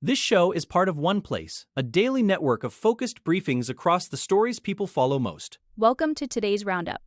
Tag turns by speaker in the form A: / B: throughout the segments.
A: This show is part of One Place, a daily network of focused briefings across the stories people follow most.
B: Welcome to today's roundup.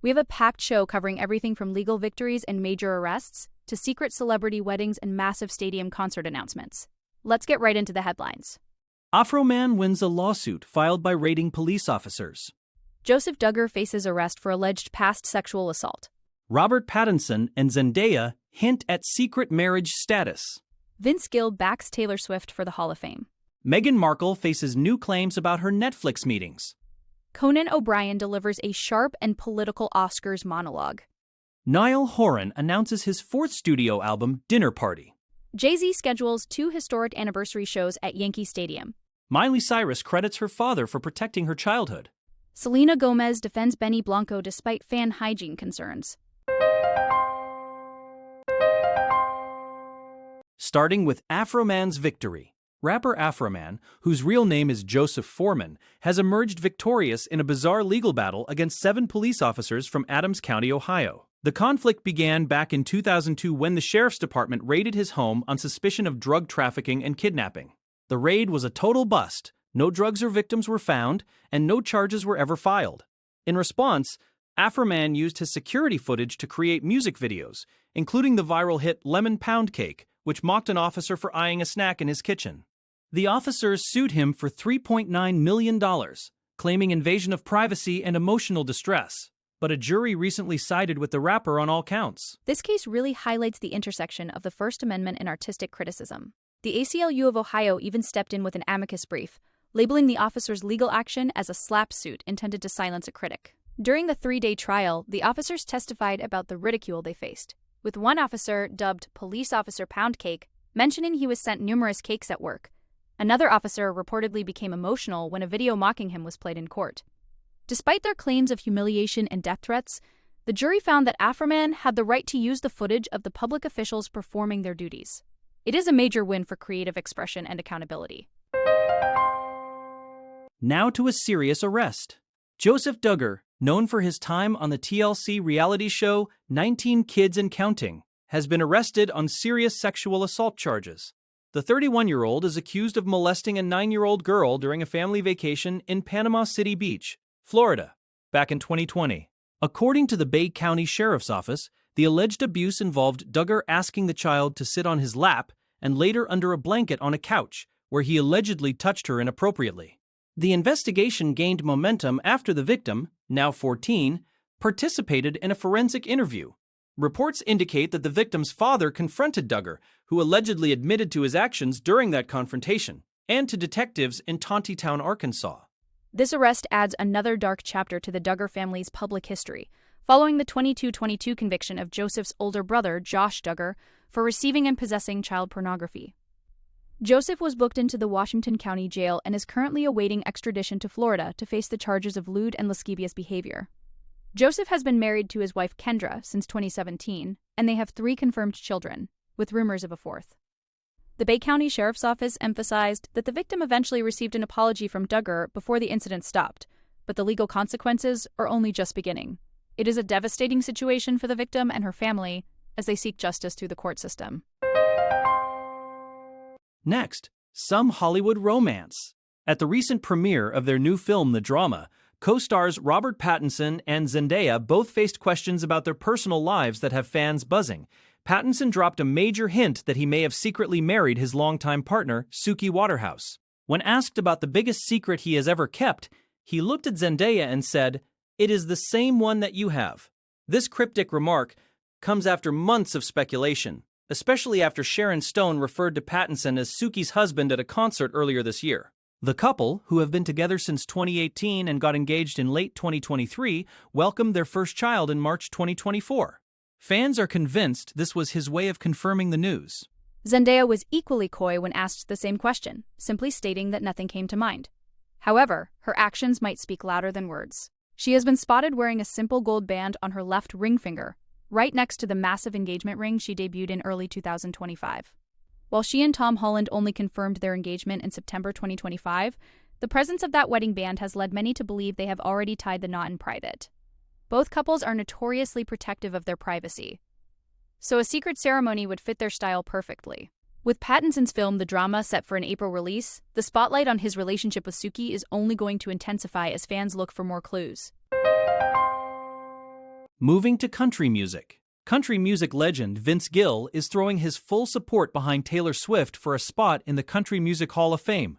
B: We have a packed show covering everything from legal victories and major arrests to secret celebrity weddings and massive stadium concert announcements. Let's get right into the headlines.
A: Afroman wins a lawsuit filed by raiding police officers.
B: Joseph Duggar faces arrest for alleged past sexual assault.
A: Robert Pattinson and Zendaya hint at secret marriage status.
B: Vince Gill backs Taylor Swift for the Hall of Fame.
A: Meghan Markle faces new claims about her Netflix meetings.
B: Conan O'Brien delivers a sharp and political Oscars monologue.
A: Niall Horan announces his fourth studio album, Dinner Party.
B: Jay-Z schedules 2 historic anniversary shows at Yankee Stadium.
A: Miley Cyrus credits her father for protecting her childhood.
B: Selena Gomez defends Benny Blanco despite fan hygiene concerns.
A: Starting with Afroman's victory. Rapper Afroman, whose real name is Joseph Foreman, has emerged victorious in a bizarre legal battle against 7 police officers from Adams County, Ohio. The conflict began back in 2002 when the sheriff's department raided his home on suspicion of drug trafficking and kidnapping. The raid was a total bust. No drugs or victims were found, and no charges were ever filed. In response, Afroman used his security footage to create music videos, including the viral hit Lemon Pound Cake, which mocked an officer for eyeing a snack in his kitchen. The officers sued him for $3.9 million, claiming invasion of privacy and emotional distress. But a jury recently sided with the rapper on all counts.
B: This case really highlights the intersection of the First Amendment and artistic criticism. The ACLU of Ohio even stepped in with an amicus brief, labeling the officers' legal action as a slap suit intended to silence a critic. During the 3-day trial, the officers testified about the ridicule they faced, with one officer, dubbed Police Officer Poundcake, mentioning he was sent numerous cakes at work. Another officer reportedly became emotional when a video mocking him was played in court. Despite their claims of humiliation and death threats, the jury found that Afroman had the right to use the footage of the public officials performing their duties. It is a major win for creative expression and accountability.
A: Now to a serious arrest. Joseph Duggar, known for his time on the TLC reality show 19 Kids and Counting, has been arrested on serious sexual assault charges. The 31-year-old is accused of molesting a 9-year-old girl during a family vacation in Panama City Beach, Florida, back in 2020. According to the Bay County Sheriff's Office, the alleged abuse involved Duggar asking the child to sit on his lap and later under a blanket on a couch, where he allegedly touched her inappropriately. The investigation gained momentum after the victim, now 14, participated in a forensic interview. Reports indicate that the victim's father confronted Duggar, who allegedly admitted to his actions during that confrontation, and to detectives in Tontitown, Arkansas.
B: This arrest adds another dark chapter to the Duggar family's public history, following the 2222 conviction of Joseph's older brother, Josh Duggar, for receiving and possessing child pornography. Joseph was booked into the Washington County Jail and is currently awaiting extradition to Florida to face the charges of lewd and lascivious behavior. Joseph has been married to his wife Kendra since 2017, and they have 3 confirmed children, with rumors of a 4th. The Bay County Sheriff's Office emphasized that the victim eventually received an apology from Duggar before the incident stopped, but the legal consequences are only just beginning. It is a devastating situation for the victim and her family as they seek justice through the court system.
A: Next, some Hollywood romance. At the recent premiere of their new film, The Drama, co-stars Robert Pattinson and Zendaya both faced questions about their personal lives that have fans buzzing. Pattinson dropped a major hint that he may have secretly married his longtime partner, Suki Waterhouse. When asked about the biggest secret he has ever kept, he looked at Zendaya and said, "It is the same one that you have." This cryptic remark comes after months of speculation, especially after Sharon Stone referred to Pattinson as Suki's husband at a concert earlier this year. The couple, who have been together since 2018 and got engaged in late 2023, welcomed their first child in March 2024. Fans are convinced this was his way of confirming the news.
B: Zendaya was equally coy when asked the same question, simply stating that nothing came to mind. However, her actions might speak louder than words. She has been spotted wearing a simple gold band on her left ring finger, right next to the massive engagement ring she debuted in early 2025. While she and Tom Holland only confirmed their engagement in September 2025, the presence of that wedding band has led many to believe they have already tied the knot in private. Both couples are notoriously protective of their privacy, so a secret ceremony would fit their style perfectly. With Pattinson's film The Drama set for an April release, the spotlight on his relationship with Suki is only going to intensify as fans look for more clues.
A: Moving to country music. Country music legend Vince Gill is throwing his full support behind Taylor Swift for a spot in the Country Music Hall of Fame.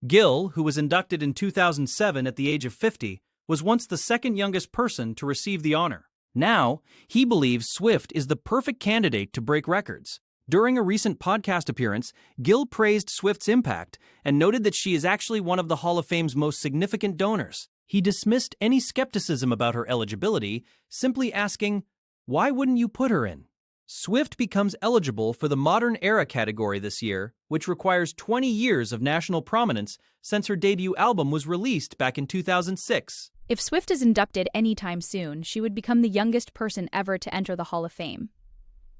A: Gill, who was inducted in 2007 at the age of 50, was once the second youngest person to receive the honor. Now, he believes Swift is the perfect candidate to break records. During a recent podcast appearance, Gill praised Swift's impact and noted that she is actually one of the Hall of Fame's most significant donors. He dismissed any skepticism about her eligibility, simply asking, "Why wouldn't you put her in?" Swift becomes eligible for the Modern Era category this year, which requires 20 years of national prominence since her debut album was released back in 2006.
B: If Swift is inducted anytime soon, she would become the youngest person ever to enter the Hall of Fame.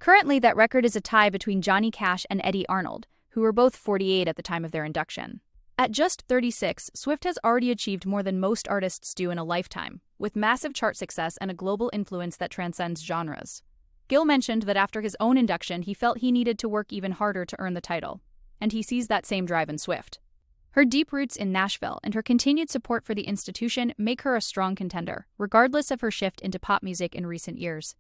B: Currently, that record is a tie between Johnny Cash and Eddie Arnold, who were both 48 at the time of their induction. At just 36, Swift has already achieved more than most artists do in a lifetime, with massive chart success and a global influence that transcends genres. Gill mentioned that after his own induction, he felt he needed to work even harder to earn the title, and he sees that same drive in Swift. Her deep roots in Nashville and her continued support for the institution make her a strong contender, regardless of her shift into pop music in recent years.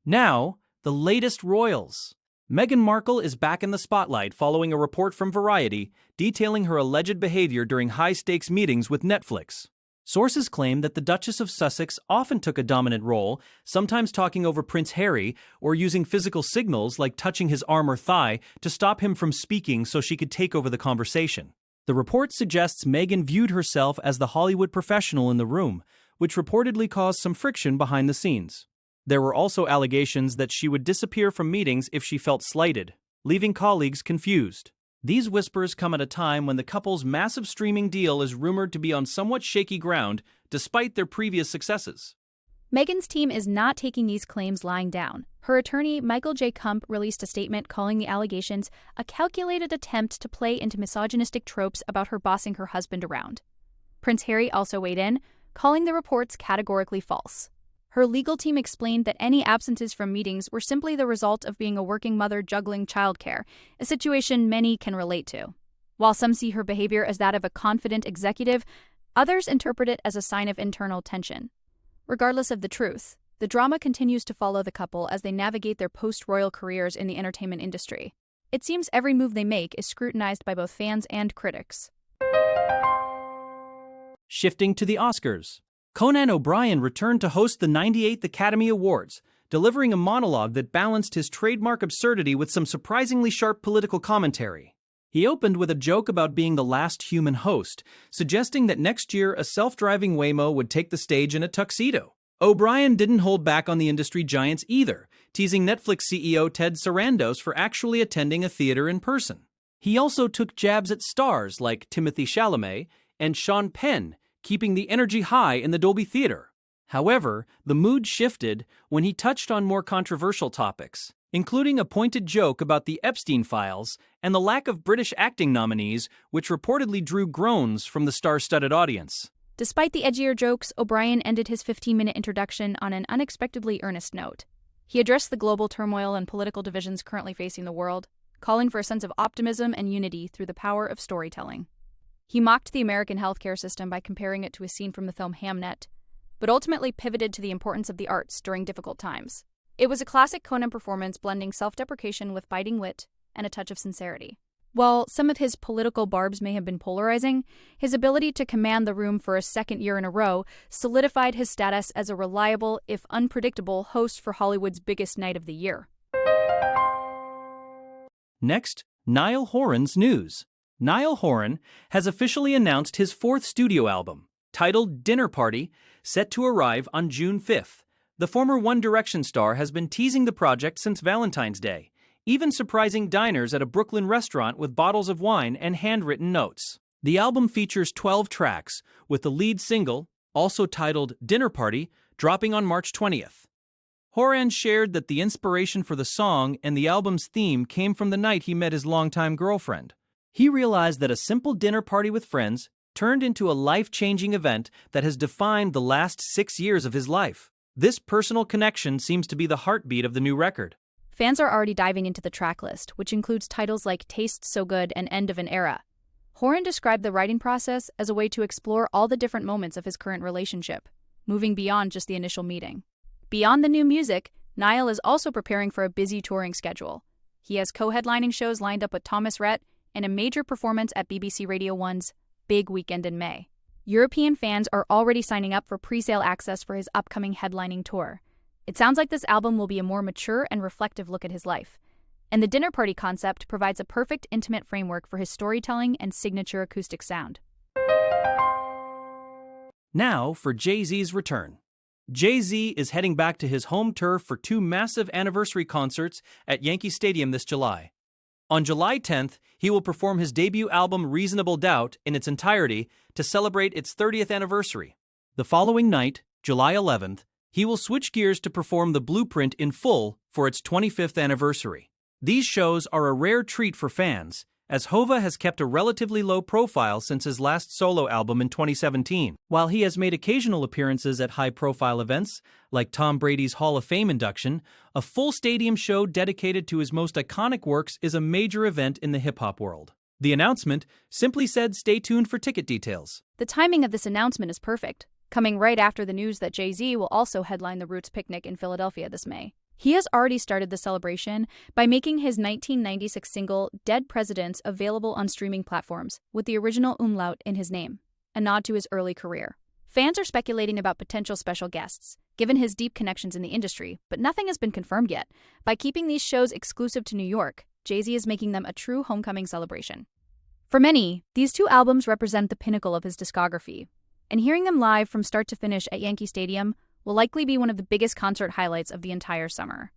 A: Now, the latest royals. Meghan Markle is back in the spotlight following a report from Variety detailing her alleged behavior during high-stakes meetings with Netflix. Sources claim that the Duchess of Sussex often took a dominant role, sometimes talking over Prince Harry or using physical signals like touching his arm or thigh to stop him from speaking so she could take over the conversation. The report suggests Meghan viewed herself as the Hollywood professional in the room, which reportedly caused some friction behind the scenes. There were also allegations that she would disappear from meetings if she felt slighted, leaving colleagues confused. These whispers come at a time when the couple's massive streaming deal is rumored to be on somewhat shaky ground, despite their previous successes.
B: Meghan's team is not taking these claims lying down. Her attorney, Michael J. Kump, released a statement calling the allegations a calculated attempt to play into misogynistic tropes about her bossing her husband around. Prince Harry also weighed in, calling the reports categorically false. Her legal team explained that any absences from meetings were simply the result of being a working mother juggling childcare, a situation many can relate to. While some see her behavior as that of a confident executive, others interpret it as a sign of internal tension. Regardless of the truth, the drama continues to follow the couple as they navigate their post-royal careers in the entertainment industry. It seems every move they make is scrutinized by both fans and critics.
A: Shifting to the Oscars. Conan O'Brien returned to host the 98th Academy Awards, delivering a monologue that balanced his trademark absurdity with some surprisingly sharp political commentary. He opened with a joke about being the last human host, suggesting that next year a self-driving Waymo would take the stage in a tuxedo. O'Brien didn't hold back on the industry giants either, teasing Netflix CEO Ted Sarandos for actually attending a theater in person. He also took jabs at stars like Timothée Chalamet and Sean Penn, keeping the energy high in the Dolby Theater. However, the mood shifted when he touched on more controversial topics, including a pointed joke about the Epstein files and the lack of British acting nominees, which reportedly drew groans from the star-studded audience.
B: Despite the edgier jokes, O'Brien ended his 15-minute introduction on an unexpectedly earnest note. He addressed the global turmoil and political divisions currently facing the world, calling for a sense of optimism and unity through the power of storytelling. He mocked the American healthcare system by comparing it to a scene from the film Hamnet, but ultimately pivoted to the importance of the arts during difficult times. It was a classic Conan performance blending self-deprecation with biting wit and a touch of sincerity. While some of his political barbs may have been polarizing, his ability to command the room for a second year in a row solidified his status as a reliable, if unpredictable, host for Hollywood's biggest night of the year.
A: Next, Niall Horan's news. Niall Horan has officially announced his fourth studio album, titled Dinner Party, set to arrive on June 5th. The former One Direction star has been teasing the project since Valentine's Day, even surprising diners at a Brooklyn restaurant with bottles of wine and handwritten notes. The album features 12 tracks, with the lead single, also titled Dinner Party, dropping on March 20th. Horan shared that the inspiration for the song and the album's theme came from the night he met his longtime girlfriend. He realized that a simple dinner party with friends turned into a life-changing event that has defined the last 6 years of his life. This personal connection seems to be the heartbeat of the new record.
B: Fans are already diving into the track list, which includes titles like Tastes So Good and End of an Era. Horan described the writing process as a way to explore all the different moments of his current relationship, moving beyond just the initial meeting. Beyond the new music, Niall is also preparing for a busy touring schedule. He has co-headlining shows lined up with Thomas Rhett and a major performance at BBC Radio 1's Big Weekend in May. European fans are already signing up for pre-sale access for his upcoming headlining tour. It sounds like this album will be a more mature and reflective look at his life. And the dinner party concept provides a perfect intimate framework for his storytelling and signature acoustic sound.
A: Now for Jay-Z's return. Jay-Z is heading back to his home turf for 2 massive anniversary concerts at Yankee Stadium this July. On July 10th, he will perform his debut album Reasonable Doubt in its entirety to celebrate its 30th anniversary. The following night, July 11th, he will switch gears to perform The Blueprint in full for its 25th anniversary. These shows are a rare treat for fans, as Hova has kept a relatively low profile since his last solo album in 2017. While he has made occasional appearances at high-profile events, like Tom Brady's Hall of Fame induction, a full stadium show dedicated to his most iconic works is a major event in the hip-hop world. The announcement simply said stay tuned for ticket details.
B: The timing of this announcement is perfect, coming right after the news that Jay-Z will also headline the Roots Picnic in Philadelphia this May. He has already started the celebration by making his 1996 single Dead Presidents available on streaming platforms with the original umlaut in his name, a nod to his early career. Fans are speculating about potential special guests, given his deep connections in the industry, but nothing has been confirmed yet. By keeping these shows exclusive to New York, Jay-Z is making them a true homecoming celebration. For many, these 2 albums represent the pinnacle of his discography, and hearing them live from start to finish at Yankee Stadium will likely be one of the biggest concert highlights of the entire summer.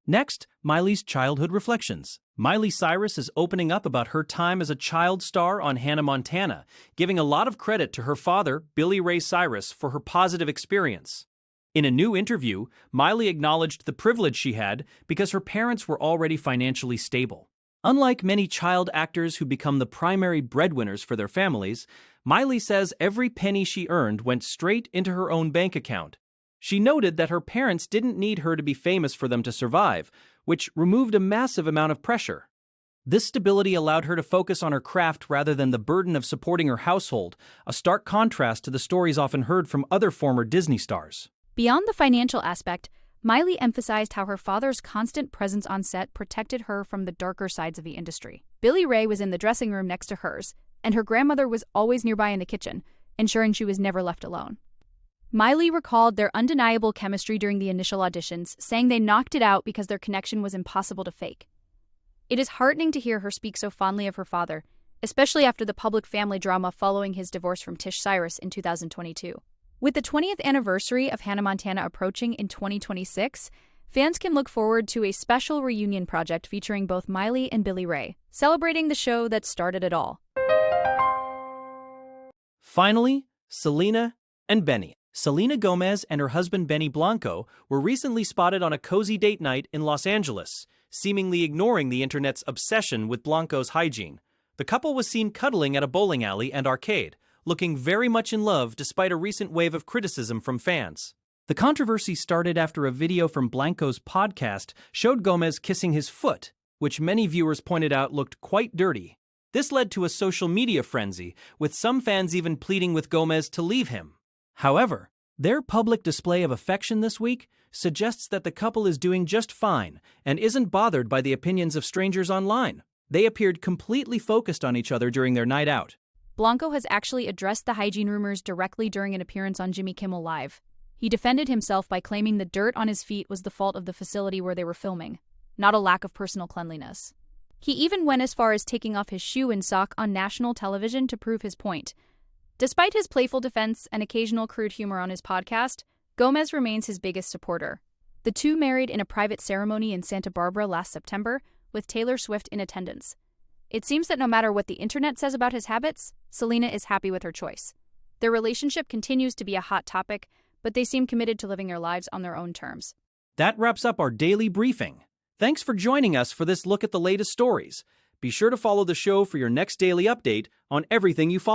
A: Next, Miley's childhood reflections. Miley Cyrus is opening up about her time as a child star on Hannah Montana, giving a lot of credit to her father, Billy Ray Cyrus, for her positive experience. In a new interview, Miley acknowledged the privilege she had because her parents were already financially stable. Unlike many child actors who become the primary breadwinners for their families, Miley says every penny she earned went straight into her own bank account. She noted that her parents didn't need her to be famous for them to survive, which removed a massive amount of pressure. This stability allowed her to focus on her craft rather than the burden of supporting her household, a stark contrast to the stories often heard from other former Disney stars.
B: Beyond the financial aspect, Miley emphasized how her father's constant presence on set protected her from the darker sides of the industry. Billy Ray was in the dressing room next to hers, and her grandmother was always nearby in the kitchen, ensuring she was never left alone. Miley recalled their undeniable chemistry during the initial auditions, saying they knocked it out because their connection was impossible to fake. It is heartening to hear her speak so fondly of her father, especially after the public family drama following his divorce from Tish Cyrus in 2022. With the 20th anniversary of Hannah Montana approaching in 2026, fans can look forward to a special reunion project featuring both Miley and Billy Ray, celebrating the show that started it all.
A: Finally, Selena and Benny. Selena Gomez and her husband Benny Blanco were recently spotted on a cozy date night in Los Angeles, seemingly ignoring the internet's obsession with Blanco's hygiene. The couple was seen cuddling at a bowling alley and arcade, looking very much in love despite a recent wave of criticism from fans. The controversy started after a video from Blanco's podcast showed Gomez kissing his foot, which many viewers pointed out looked quite dirty. This led to a social media frenzy, with some fans even pleading with Gomez to leave him. However, their public display of affection this week suggests that the couple is doing just fine and isn't bothered by the opinions of strangers online. They appeared completely focused on each other during their night out.
B: Blanco has actually addressed the hygiene rumors directly during an appearance on Jimmy Kimmel Live. He defended himself by claiming the dirt on his feet was the fault of the facility where they were filming, not a lack of personal cleanliness. He even went as far as taking off his shoe and sock on national television to prove his point. Despite his playful defense and occasional crude humor on his podcast, Gomez remains his biggest supporter. The two married in a private ceremony in Santa Barbara last September, with Taylor Swift in attendance. It seems that no matter what the internet says about his habits, Selena is happy with her choice. Their relationship continues to be a hot topic, but they seem committed to living their lives on their own terms.
A: That wraps up our daily briefing. Thanks for joining us for this look at the latest stories. Be sure to follow the show for your next daily update on everything you follow.